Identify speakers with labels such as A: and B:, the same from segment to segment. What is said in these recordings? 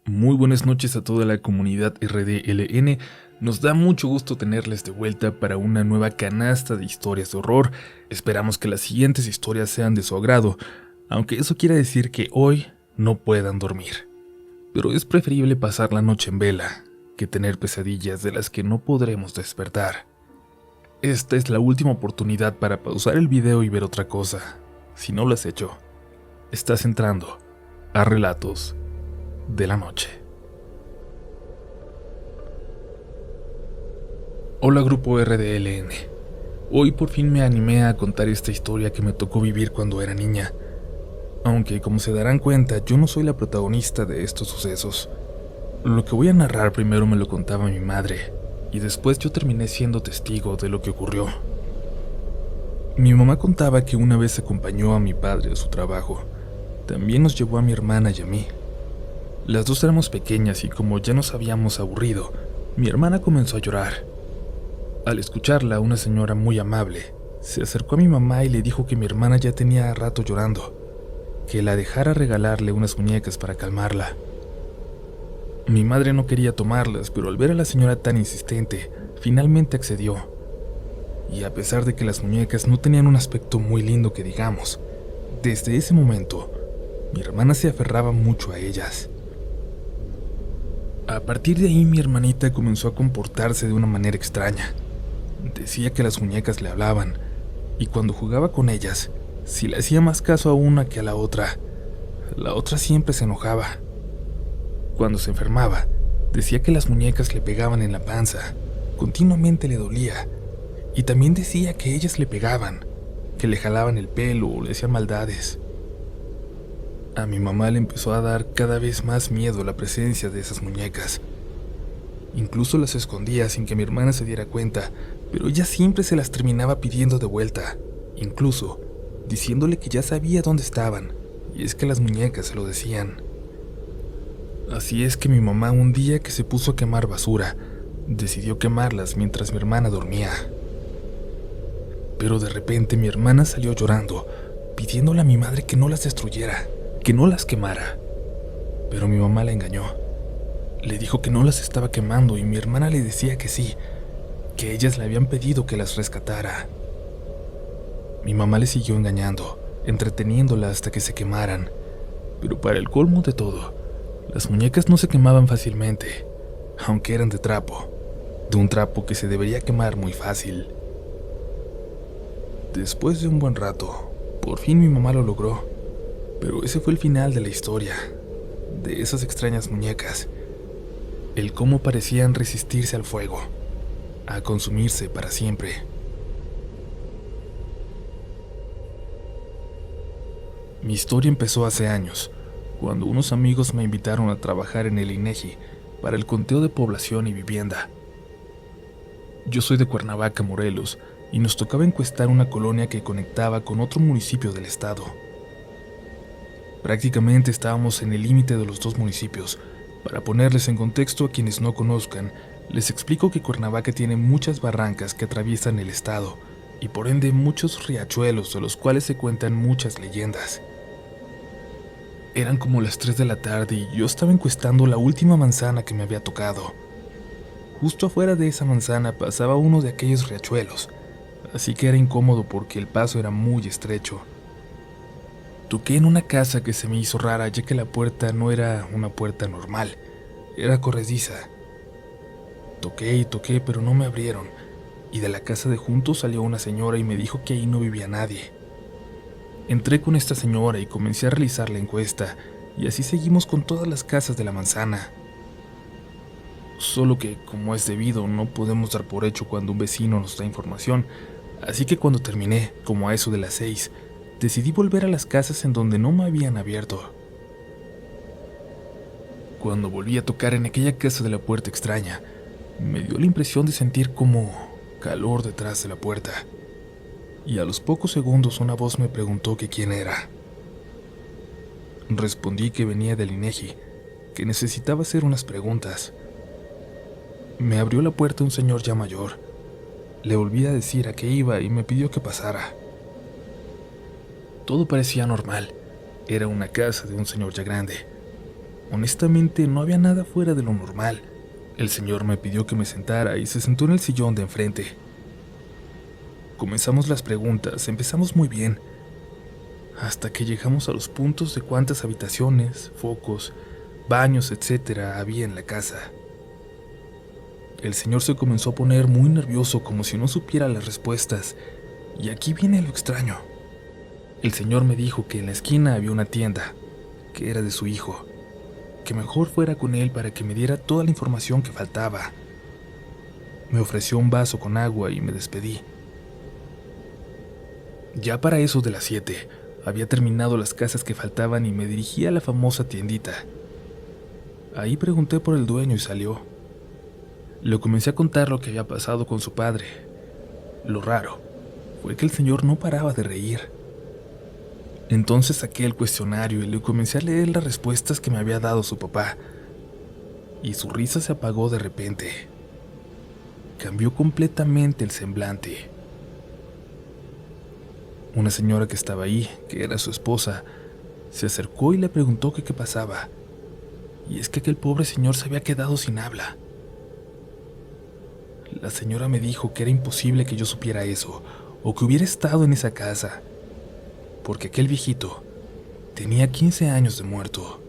A: Muy buenas noches a toda la comunidad RDLN. Nos da mucho gusto tenerles de vuelta para una nueva canasta de historias de horror. Esperamos que las siguientes historias sean de su agrado, aunque eso quiera decir que hoy no puedan dormir. Pero es preferible pasar la noche en vela que tener pesadillas de las que no podremos despertar. Esta es la última oportunidad para pausar el video y ver otra cosa. Si no lo has hecho, estás entrando a Relatos de la Noche. Hola grupo RDLN. Hoy por fin me animé a contar esta historia que me tocó vivir cuando era niña. Aunque como se darán cuenta, yo no soy la protagonista de estos sucesos. Lo que voy a narrar primero me lo contaba mi madre, y después yo terminé siendo testigo de lo que ocurrió. Mi mamá contaba que una vez acompañó a mi padre a su trabajo. También nos llevó a mi hermana y a mí. Las dos éramos pequeñas y como ya nos habíamos aburrido, mi hermana comenzó a llorar. Al escucharla, una señora muy amable se acercó a mi mamá y le dijo que mi hermana ya tenía rato llorando, que la dejara regalarle unas muñecas para calmarla. Mi madre no quería tomarlas, pero al ver a la señora tan insistente, finalmente accedió. Y a pesar de que las muñecas no tenían un aspecto muy lindo que digamos, desde ese momento, mi hermana se aferraba mucho a ellas. A partir de ahí mi hermanita comenzó a comportarse de una manera extraña. Decía que las muñecas le hablaban, y cuando jugaba con ellas, si le hacía más caso a una que a la otra siempre se enojaba. Cuando se enfermaba, decía que las muñecas le pegaban en la panza, continuamente le dolía, y también decía que ellas le pegaban, que le jalaban el pelo o le hacían maldades. A mi mamá le empezó a dar cada vez más miedo la presencia de esas muñecas. Incluso las escondía sin que mi hermana se diera cuenta, pero ella siempre se las terminaba pidiendo de vuelta, incluso diciéndole que ya sabía dónde estaban, y es que las muñecas se lo decían. Así es que mi mamá, un día que se puso a quemar basura, decidió quemarlas mientras mi hermana dormía. Pero de repente mi hermana salió llorando, pidiéndole a mi madre que no las destruyera, que no las quemara. Pero mi mamá la engañó. Le dijo que no las estaba quemando y mi hermana le decía que sí, que ellas le habían pedido que las rescatara. Mi mamá le siguió engañando, entreteniéndola hasta que se quemaran. Pero para el colmo de todo, las muñecas no se quemaban fácilmente, aunque eran de trapo, de un trapo que se debería quemar muy fácil. Después de un buen rato, por fin mi mamá lo logró. Pero ese fue el final de la historia, de esas extrañas muñecas, el cómo parecían resistirse al fuego, a consumirse para siempre. Mi historia empezó hace años, cuando unos amigos me invitaron a trabajar en el INEGI para el conteo de población y vivienda. Yo soy de Cuernavaca, Morelos, y nos tocaba encuestar una colonia que conectaba con otro municipio del estado. Prácticamente estábamos en el límite de los dos municipios. Para ponerles en contexto a quienes no conozcan, les explico que Cuernavaca tiene muchas barrancas que atraviesan el estado y por ende muchos riachuelos de los cuales se cuentan muchas leyendas. Eran como las 3 de la tarde y yo estaba encuestando la última manzana que me había tocado. Justo afuera de esa manzana pasaba uno de aquellos riachuelos, así que era incómodo porque el paso era muy estrecho. Toqué en una casa que se me hizo rara, ya que la puerta no era una puerta normal, era corrediza. Toqué y toqué, pero no me abrieron, y de la casa de junto salió una señora y me dijo que ahí no vivía nadie. Entré con esta señora y comencé a realizar la encuesta, y así seguimos con todas las casas de la manzana. Solo que, como es debido, no podemos dar por hecho cuando un vecino nos da información, así que cuando terminé, como a eso de las 6, decidí volver a las casas en donde no me habían abierto. Cuando volví a tocar en aquella casa de la puerta extraña, me dio la impresión de sentir como calor detrás de la puerta. Y a los pocos segundos una voz me preguntó que quién era. Respondí que venía del INEGI, que necesitaba hacer unas preguntas. Me abrió la puerta un señor ya mayor. Le volví a decir a qué iba y me pidió que pasara. Todo parecía normal. Era una casa de un señor ya grande. Honestamente, no había nada fuera de lo normal. El señor me pidió que me sentara y se sentó en el sillón de enfrente. Comenzamos las preguntas, empezamos muy bien, hasta que llegamos a los puntos de cuántas habitaciones, focos, baños, etcétera, había en la casa. El señor se comenzó a poner muy nervioso como si no supiera las respuestas, y aquí viene lo extraño. El señor me dijo que en la esquina había una tienda, que era de su hijo, que mejor fuera con él para que me diera toda la información que faltaba. Me ofreció un vaso con agua y me despedí. Ya para eso de las 7, había terminado las casas que faltaban y me dirigí a la famosa tiendita. Ahí pregunté por el dueño y salió. Le comencé a contar lo que había pasado con su padre. Lo raro fue que el señor no paraba de reír. Entonces saqué el cuestionario y le comencé a leer las respuestas que me había dado su papá. Y su risa se apagó de repente. Cambió completamente el semblante. Una señora que estaba ahí, que era su esposa, se acercó y le preguntó que qué pasaba. Y es que aquel pobre señor se había quedado sin habla. La señora me dijo que era imposible que yo supiera eso, o que hubiera estado en esa casa, porque aquel viejito tenía 15 años de muerto.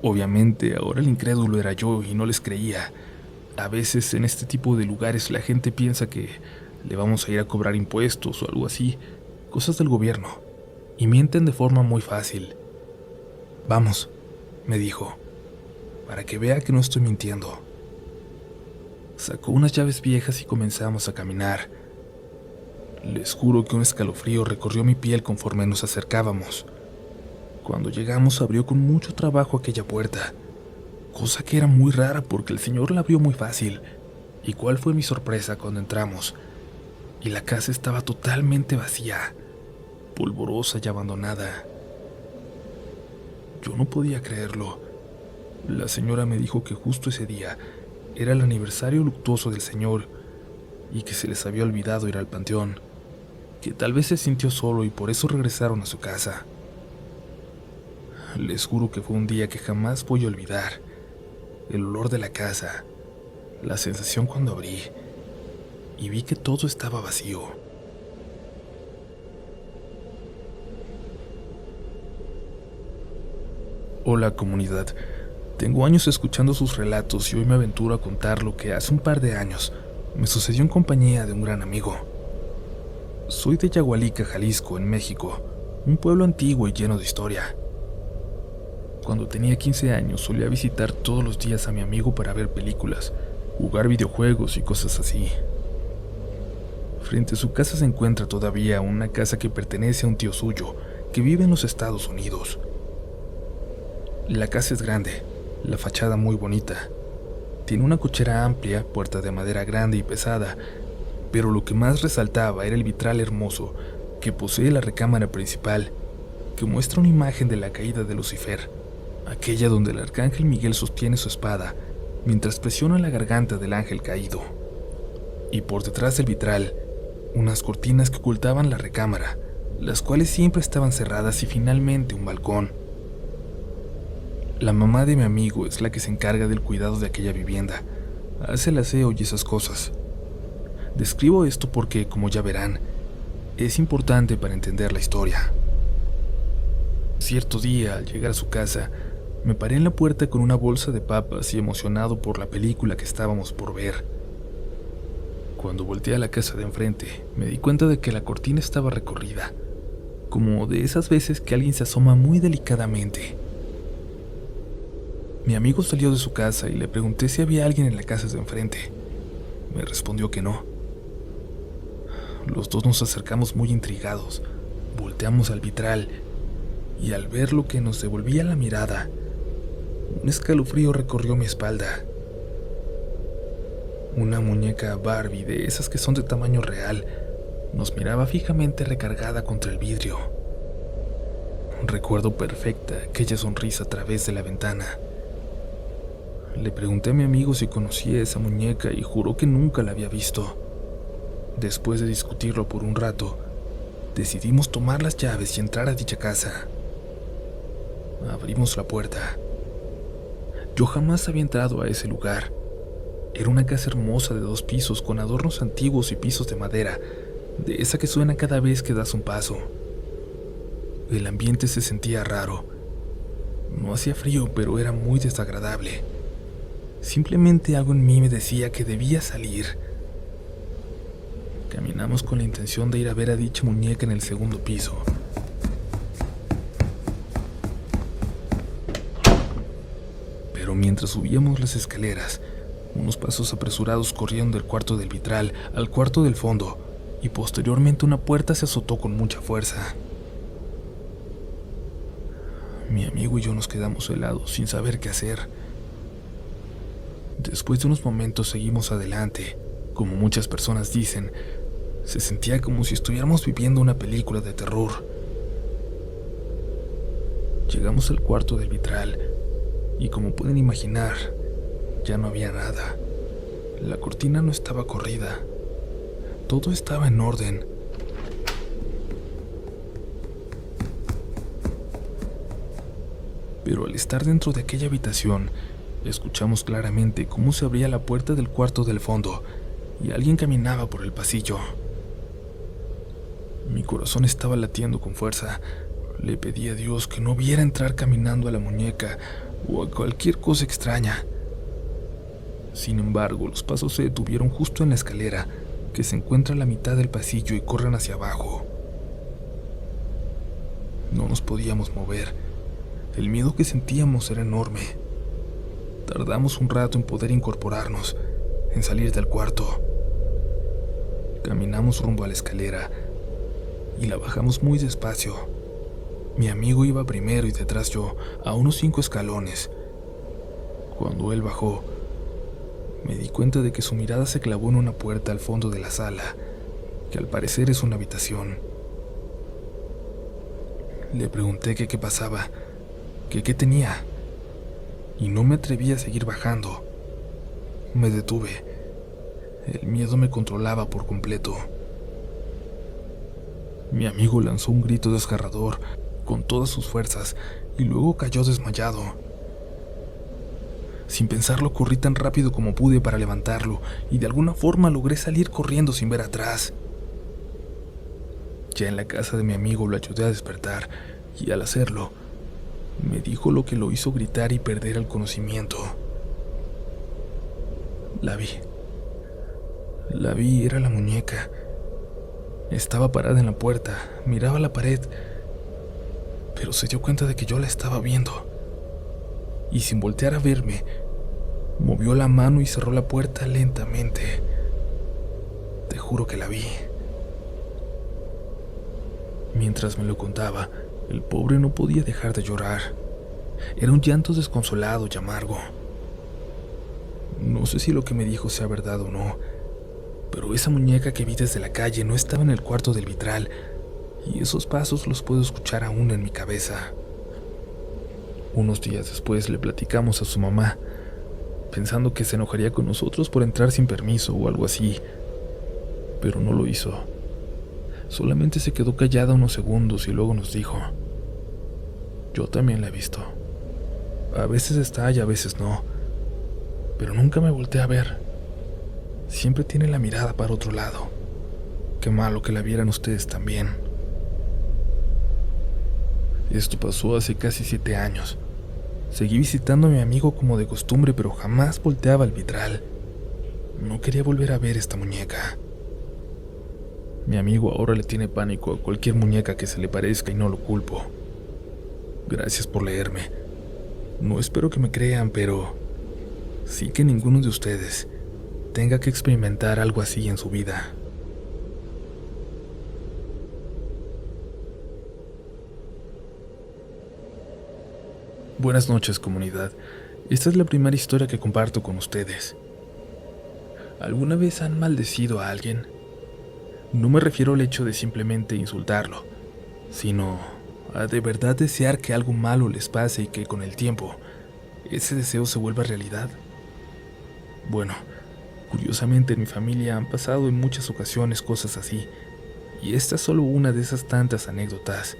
A: Obviamente, ahora el incrédulo era yo y no les creía. A veces en este tipo de lugares la gente piensa que le vamos a ir a cobrar impuestos o algo así, cosas del gobierno, y mienten de forma muy fácil. Vamos, me dijo, para que vea que no estoy mintiendo. Sacó unas llaves viejas y comenzamos a caminar. Les juro que un escalofrío recorrió mi piel conforme nos acercábamos. Cuando llegamos abrió con mucho trabajo aquella puerta, cosa que era muy rara porque el señor la abrió muy fácil. ¿Y cuál fue mi sorpresa cuando entramos? Y la casa estaba totalmente vacía, polvorosa y abandonada. Yo no podía creerlo. La señora me dijo que justo ese día era el aniversario luctuoso del señor y que se les había olvidado ir al panteón, que tal vez se sintió solo y por eso regresaron a su casa. Les juro que fue un día que jamás voy a olvidar. El olor de la casa, la sensación cuando abrí y vi que todo estaba vacío. Hola comunidad, tengo años escuchando sus relatos y hoy me aventuro a contar lo que hace un par de años me sucedió en compañía de un gran amigo. Soy de Yagualica, Jalisco, en México, un pueblo antiguo y lleno de historia. Cuando tenía 15 años solía visitar todos los días a mi amigo para ver películas, jugar videojuegos y cosas así. Frente a su casa se encuentra todavía una casa que pertenece a un tío suyo que vive en los Estados Unidos. La casa es grande, la fachada muy bonita. Tiene una cochera amplia, puerta de madera grande y pesada, pero lo que más resaltaba era el vitral hermoso que posee la recámara principal, que muestra una imagen de la caída de Lucifer, aquella donde el arcángel Miguel sostiene su espada mientras presiona la garganta del ángel caído. Y por detrás del vitral, unas cortinas que ocultaban la recámara, las cuales siempre estaban cerradas, y finalmente un balcón. La mamá de mi amigo es la que se encarga del cuidado de aquella vivienda, hace el aseo y esas cosas. Describo esto porque, como ya verán, es importante para entender la historia. Cierto día, al llegar a su casa, me paré en la puerta con una bolsa de papas y emocionado por la película que estábamos por ver. Cuando volteé a la casa de enfrente, me di cuenta de que la cortina estaba recorrida, como de esas veces que alguien se asoma muy delicadamente. Mi amigo salió de su casa y le pregunté si había alguien en la casa de enfrente. Me respondió que no. Los dos nos acercamos muy intrigados, volteamos al vitral y al ver lo que nos devolvía la mirada, un escalofrío recorrió mi espalda. Una muñeca Barbie de esas que son de tamaño real nos miraba fijamente recargada contra el vidrio. Recuerdo perfecta aquella sonrisa a través de la ventana. Le pregunté a mi amigo si conocía esa muñeca y juró que nunca la había visto. Después de discutirlo por un rato, decidimos tomar las llaves y entrar a dicha casa. Abrimos la puerta. Yo jamás había entrado a ese lugar. Era una casa hermosa de 2 pisos con adornos antiguos y pisos de madera, de esa que suena cada vez que das un paso. El ambiente se sentía raro. No hacía frío, pero era muy desagradable. Simplemente algo en mí me decía que debía salir. Caminamos con la intención de ir a ver a dicha muñeca en el 2.º piso. Pero mientras subíamos las escaleras, unos pasos apresurados corrieron del cuarto del vitral al cuarto del fondo, y posteriormente una puerta se azotó con mucha fuerza. Mi amigo y yo nos quedamos helados sin saber qué hacer. Después de unos momentos seguimos adelante. Como muchas personas dicen, se sentía como si estuviéramos viviendo una película de terror. Llegamos al cuarto del vitral y, como pueden imaginar, ya no había nada. La cortina no estaba corrida. Todo estaba en orden. Pero al estar dentro de aquella habitación, escuchamos claramente cómo se abría la puerta del cuarto del fondo y alguien caminaba por el pasillo. Mi corazón estaba latiendo con fuerza. Le pedí a Dios que no viera entrar caminando a la muñeca o a cualquier cosa extraña. Sin embargo, los pasos se detuvieron justo en la escalera, que se encuentra a la mitad del pasillo, y corren hacia abajo. No nos podíamos mover. El miedo que sentíamos era enorme. Tardamos un rato en poder incorporarnos, en salir del cuarto. Caminamos rumbo a la escalera y la bajamos muy despacio. Mi amigo iba primero y detrás yo, a unos 5 escalones. Cuando él bajó, me di cuenta de que su mirada se clavó en una puerta al fondo de la sala, que al parecer es una habitación. Le pregunté que qué pasaba, que qué tenía, y no me atreví a seguir bajando. Me detuve. El miedo me controlaba por completo. Mi amigo lanzó un grito desgarrador con todas sus fuerzas y luego cayó desmayado. Sin pensarlo, corrí tan rápido como pude para levantarlo y de alguna forma logré salir corriendo sin ver atrás. Ya en la casa de mi amigo lo ayudé a despertar y al hacerlo, me dijo lo que lo hizo gritar y perder el conocimiento. La vi, era la muñeca. Estaba parada en la puerta, miraba la pared, pero se dio cuenta de que yo la estaba viendo. Y sin voltear a verme, movió la mano y cerró la puerta lentamente. Te juro que la vi. Mientras me lo contaba, el pobre no podía dejar de llorar. Era un llanto desconsolado y amargo. No sé si lo que me dijo sea verdad o no, pero esa muñeca que vi desde la calle no estaba en el cuarto del vitral, y esos pasos los puedo escuchar aún en mi cabeza. Unos días después le platicamos a su mamá, pensando que se enojaría con nosotros por entrar sin permiso o algo así, pero no lo hizo. Solamente se quedó callada unos segundos y luego nos dijo: yo también la he visto. A veces está y a veces no, pero nunca me volteé a ver. Siempre tiene la mirada para otro lado. Qué malo que la vieran ustedes también. Esto pasó hace casi 7 años. Seguí visitando a mi amigo como de costumbre, pero jamás volteaba al vitral. No quería volver a ver esta muñeca. Mi amigo ahora le tiene pánico a cualquier muñeca que se le parezca y no lo culpo. Gracias por leerme. No espero que me crean, pero sí que ninguno de ustedes tenga que experimentar algo así en su vida. Buenas noches, comunidad. Esta es la primera historia que comparto con ustedes. ¿Alguna vez han maldecido a alguien? No me refiero al hecho de simplemente insultarlo, sino a de verdad desear que algo malo les pase y que con el tiempo ese deseo se vuelva realidad. Bueno, curiosamente en mi familia han pasado en muchas ocasiones cosas así, y esta es solo una de esas tantas anécdotas.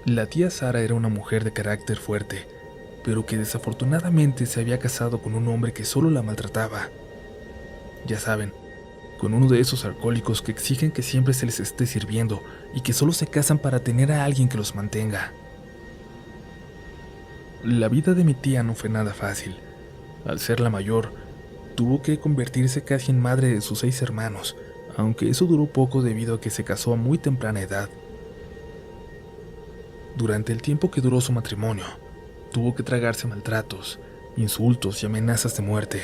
A: La tía Sara era una mujer de carácter fuerte, pero que desafortunadamente se había casado con un hombre que solo la maltrataba. Ya saben, con uno de esos alcohólicos que exigen que siempre se les esté sirviendo y que solo se casan para tener a alguien que los mantenga. La vida de mi tía no fue nada fácil. Al ser la mayor, tuvo que convertirse casi en madre de sus 6 hermanos, aunque eso duró poco debido a que se casó a muy temprana edad. Durante el tiempo que duró su matrimonio, tuvo que tragarse maltratos, insultos y amenazas de muerte.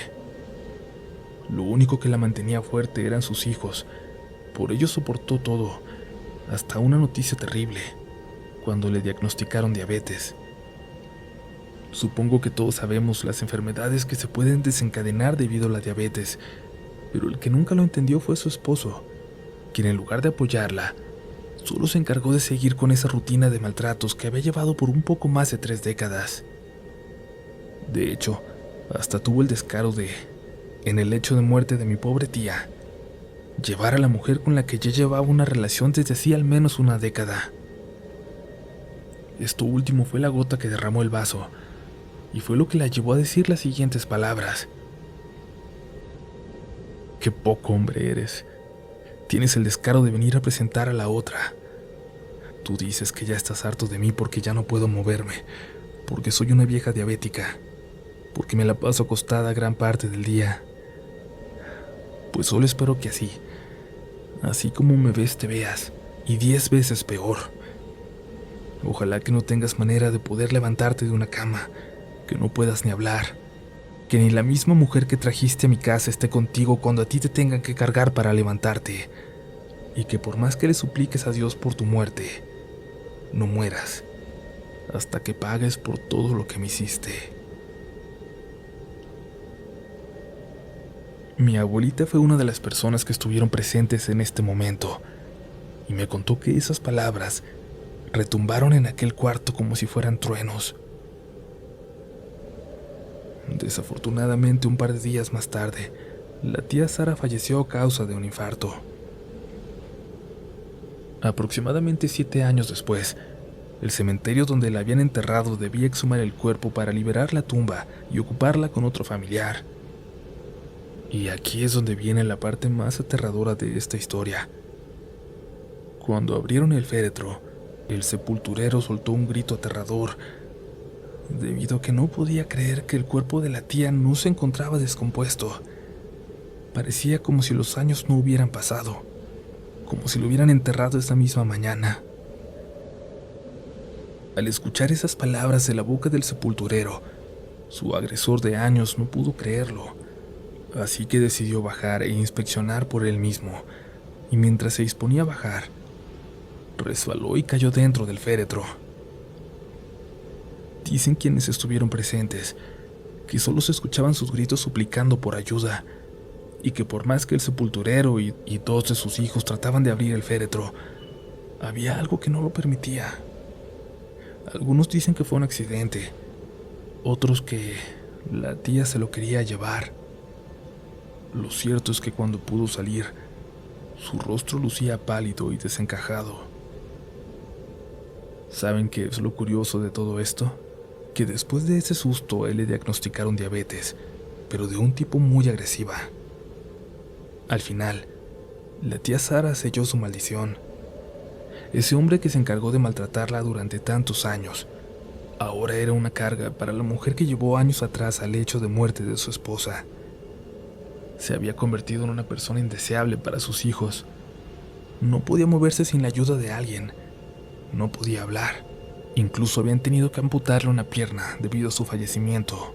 A: Lo único que la mantenía fuerte eran sus hijos. Por ello soportó todo, hasta una noticia terrible, cuando le diagnosticaron diabetes. Supongo que todos sabemos las enfermedades que se pueden desencadenar debido a la diabetes, pero el que nunca lo entendió fue su esposo, quien en lugar de apoyarla, solo se encargó de seguir con esa rutina de maltratos que había llevado por un poco más de 3 décadas. De hecho, hasta tuvo el descaro de, en el lecho de muerte de mi pobre tía, llevar a la mujer con la que ya llevaba una relación desde hacía al menos una década. Esto último fue la gota que derramó el vaso, y fue lo que la llevó a decir las siguientes palabras: «Qué poco hombre eres. Tienes el descaro de venir a presentar a la otra. Tú dices que ya estás harto de mí porque ya no puedo moverme, porque soy una vieja diabética, porque me la paso acostada gran parte del día. Pues solo espero que así como me ves te veas, y 10 veces peor. Ojalá que no tengas manera de poder levantarte de una cama, que no puedas ni hablar, que ni la misma mujer que trajiste a mi casa esté contigo cuando a ti te tengan que cargar para levantarte, y que por más que le supliques a Dios por tu muerte, no mueras hasta que pagues por todo lo que me hiciste». Mi abuelita fue una de las personas que estuvieron presentes en este momento, y me contó que esas palabras retumbaron en aquel cuarto como si fueran truenos. Desafortunadamente, un par de días más tarde, la tía Sara falleció a causa de un infarto. Aproximadamente 7 años después, el cementerio donde la habían enterrado debía exhumar el cuerpo para liberar la tumba y ocuparla con otro familiar. Y aquí es donde viene la parte más aterradora de esta historia. Cuando abrieron el féretro, el sepulturero soltó un grito aterrador, debido a que no podía creer que el cuerpo de la tía no se encontraba descompuesto. Parecía como si los años no hubieran pasado, como si lo hubieran enterrado esa misma mañana. Al escuchar esas palabras de la boca del sepulturero, su agresor de años no pudo creerlo, así que decidió bajar e inspeccionar por él mismo, y mientras se disponía a bajar, resbaló y cayó dentro del féretro. Dicen quienes estuvieron presentes que solo se escuchaban sus gritos suplicando por ayuda, y que por más que el sepulturero y 2 de sus hijos trataban de abrir el féretro, había algo que no lo permitía. Algunos dicen que fue un accidente, otros que la tía se lo quería llevar. Lo cierto es que cuando pudo salir, su rostro lucía pálido y desencajado. ¿Saben qué es lo curioso de todo esto? Que después de ese susto a él le diagnosticaron diabetes, pero de un tipo muy agresiva. Al final, la tía Sara selló su maldición. Ese hombre que se encargó de maltratarla durante tantos años, ahora era una carga para la mujer que llevó años atrás al lecho de muerte de su esposa. Se había convertido en una persona indeseable para sus hijos. No podía moverse sin la ayuda de alguien. No podía hablar. Incluso habían tenido que amputarle una pierna debido a su fallecimiento.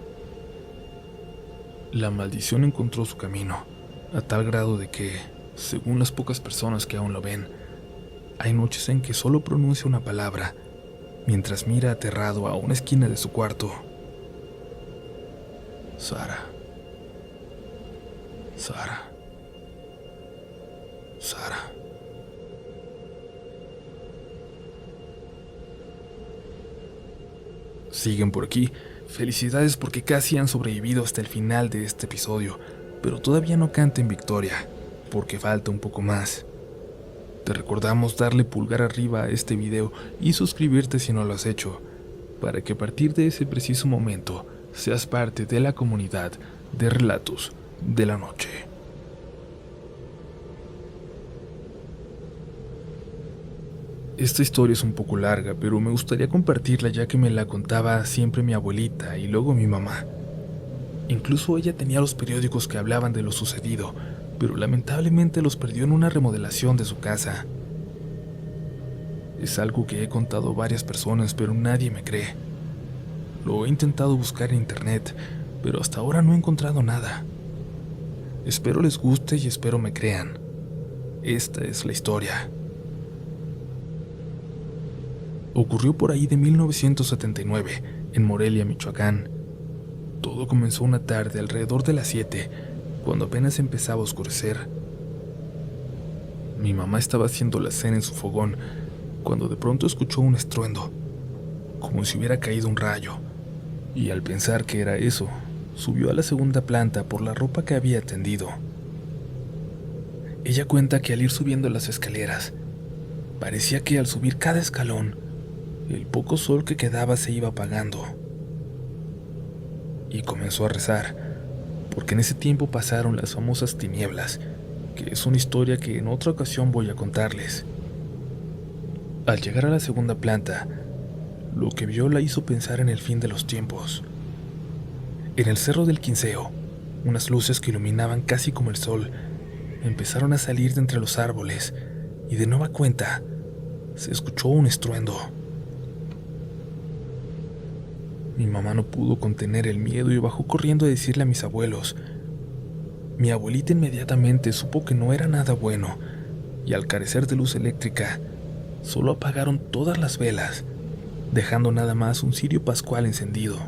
A: La maldición encontró su camino, a tal grado de que, según las pocas personas que aún lo ven, hay noches en que solo pronuncia una palabra, mientras mira aterrado a una esquina de su cuarto. Sara. Sara. Sara. Siguen por aquí. Felicidades porque casi han sobrevivido hasta el final de este episodio, pero todavía no canten victoria, porque falta un poco más. Te recordamos darle pulgar arriba a este video y suscribirte si no lo has hecho, para que a partir de ese preciso momento seas parte de la comunidad de Relatos de la Noche. Esta historia es un poco larga, pero me gustaría compartirla ya que me la contaba siempre mi abuelita y luego mi mamá. Incluso ella tenía los periódicos que hablaban de lo sucedido, pero lamentablemente los perdió en una remodelación de su casa. Es algo que he contado a varias personas, pero nadie me cree. Lo he intentado buscar en internet, pero hasta ahora no he encontrado nada. Espero les guste y espero me crean. Esta es la historia. Ocurrió por ahí de 1979, en Morelia, Michoacán. Todo comenzó una tarde alrededor de las 7, cuando apenas empezaba a oscurecer. Mi mamá estaba haciendo la cena en su fogón, cuando de pronto escuchó un estruendo, como si hubiera caído un rayo, y al pensar que era eso, subió a la segunda planta por la ropa que había tendido. Ella cuenta que al ir subiendo las escaleras, parecía que al subir cada escalón, el poco sol que quedaba se iba apagando. Y comenzó a rezar, porque en ese tiempo pasaron las famosas tinieblas, que es una historia que en otra ocasión voy a contarles. Al llegar a la segunda planta, lo que vio la hizo pensar en el fin de los tiempos. En el Cerro del Quinceo, unas luces que iluminaban casi como el sol empezaron a salir de entre los árboles, y de nueva cuenta se escuchó un estruendo. Mi mamá no pudo contener el miedo y bajó corriendo a decirle a mis abuelos. Mi abuelita inmediatamente supo que no era nada bueno, y al carecer de luz eléctrica, solo apagaron todas las velas, dejando nada más un cirio pascual encendido.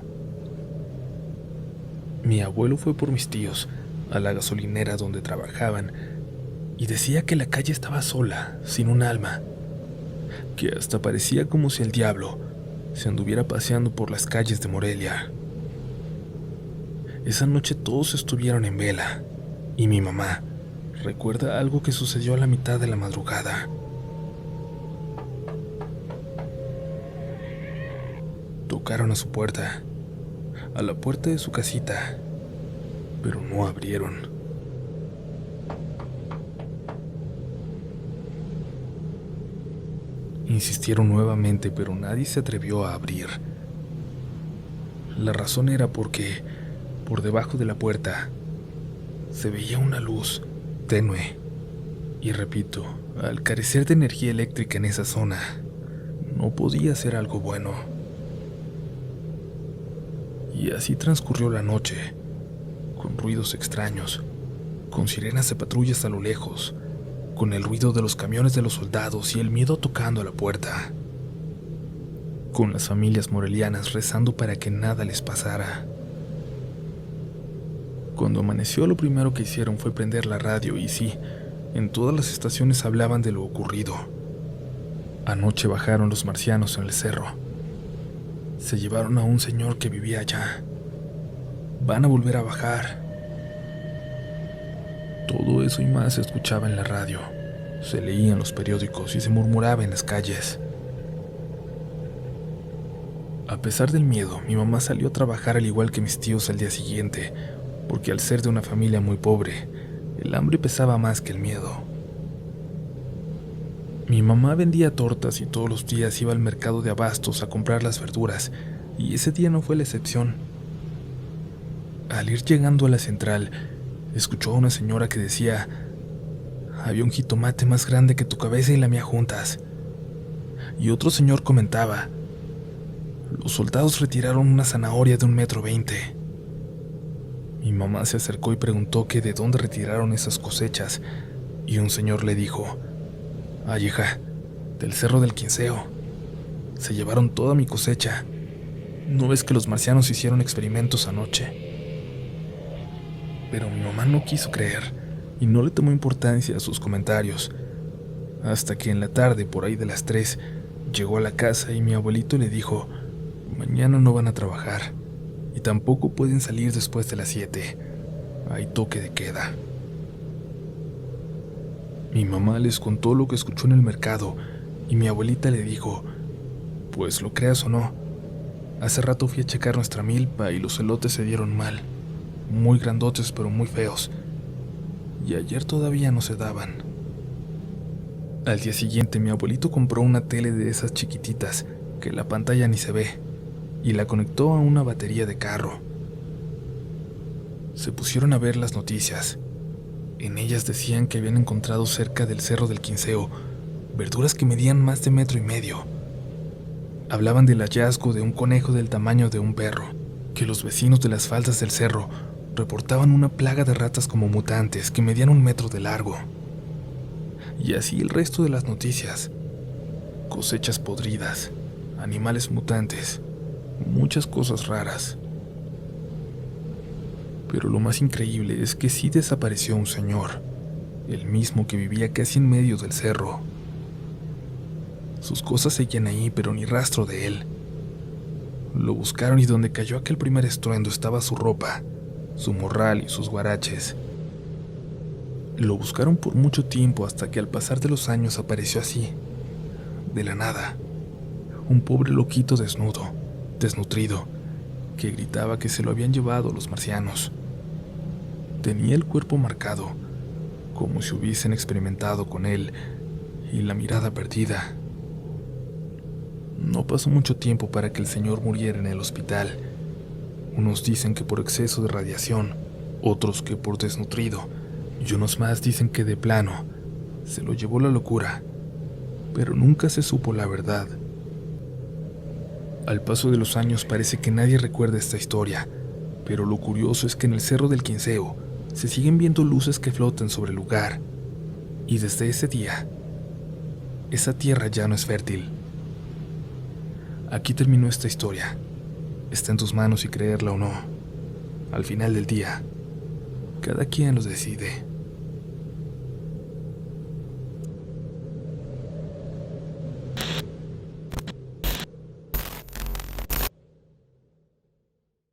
A: Mi abuelo fue por mis tíos a la gasolinera donde trabajaban, y decía que la calle estaba sola, sin un alma, que hasta parecía como si el diablo se anduviera paseando por las calles de Morelia. Esa noche todos estuvieron en vela, y mi mamá recuerda algo que sucedió a la mitad de la madrugada. Tocaron a su puerta, a la puerta de su casita, pero no abrieron. Insistieron nuevamente, pero nadie se atrevió a abrir. La razón era porque, por debajo de la puerta, se veía una luz tenue. Y repito, al carecer de energía eléctrica en esa zona, no podía ser algo bueno. Y así transcurrió la noche, con ruidos extraños, con sirenas de patrullas a lo lejos, con el ruido de los camiones de los soldados y el miedo tocando a la puerta, con las familias morelianas rezando para que nada les pasara. Cuando amaneció, lo primero que hicieron fue prender la radio y sí, en todas las estaciones hablaban de lo ocurrido. Anoche bajaron los marcianos en el cerro. Se llevaron a un señor que vivía allá. Van a volver a bajar. Todo eso y más se escuchaba en la radio, se leía en los periódicos y se murmuraba en las calles. A pesar del miedo, mi mamá salió a trabajar al igual que mis tíos al día siguiente, porque al ser de una familia muy pobre, el hambre pesaba más que el miedo. Mi mamá vendía tortas y todos los días iba al mercado de abastos a comprar las verduras, y ese día no fue la excepción. Al ir llegando a la central, escuchó a una señora que decía: había un jitomate más grande que tu cabeza y la mía juntas. Y otro señor comentaba: los soldados retiraron una zanahoria de 1,20 m. Mi mamá se acercó y preguntó que de dónde retiraron esas cosechas, y un señor le dijo: ay, hija, del Cerro del Quinceo. Se llevaron toda mi cosecha. ¿No ves que los marcianos hicieron experimentos anoche? Pero mi mamá no quiso creer y no le tomó importancia a sus comentarios, hasta que en la tarde, por ahí de las 3, llegó a la casa y mi abuelito le dijo: mañana no van a trabajar y tampoco pueden salir después de las 7. Hay toque de queda. Mi mamá les contó lo que escuchó en el mercado y mi abuelita le dijo, pues lo creas o no, hace rato fui a checar nuestra milpa y los elotes se dieron mal, muy grandotes pero muy feos, y ayer todavía no se daban. Al día siguiente mi abuelito compró una tele de esas chiquititas que la pantalla ni se ve y la conectó a una batería de carro. Se pusieron a ver las noticias. En ellas decían que habían encontrado cerca del Cerro del Quinceo verduras que medían más de 1,5 metros. Hablaban del hallazgo de un conejo del tamaño de un perro, que los vecinos de las faldas del cerro reportaban una plaga de ratas como mutantes que medían 1 metro de largo. Y así el resto de las noticias. Cosechas podridas, animales mutantes, muchas cosas raras. Pero lo más increíble es que sí desapareció un señor, el mismo que vivía casi en medio del cerro. Sus cosas seguían ahí, pero ni rastro de él. Lo buscaron y donde cayó aquel primer estruendo estaba su ropa, su morral y sus guaraches. Lo buscaron por mucho tiempo hasta que al pasar de los años apareció así, de la nada, un pobre loquito desnudo, desnutrido, que gritaba que se lo habían llevado los marcianos. Tenía el cuerpo marcado, como si hubiesen experimentado con él, y la mirada perdida. No pasó mucho tiempo para que el señor muriera en el hospital. Unos dicen que por exceso de radiación, otros que por desnutrido, y unos más dicen que de plano se lo llevó la locura, pero nunca se supo la verdad. Al paso de los años parece que nadie recuerda esta historia, pero lo curioso es que en el Cerro del Quinceo se siguen viendo luces que flotan sobre el lugar, y desde ese día, esa tierra ya no es fértil. Aquí terminó esta historia. Está en tus manos si creerla o no. Al final del día, cada quien lo decide.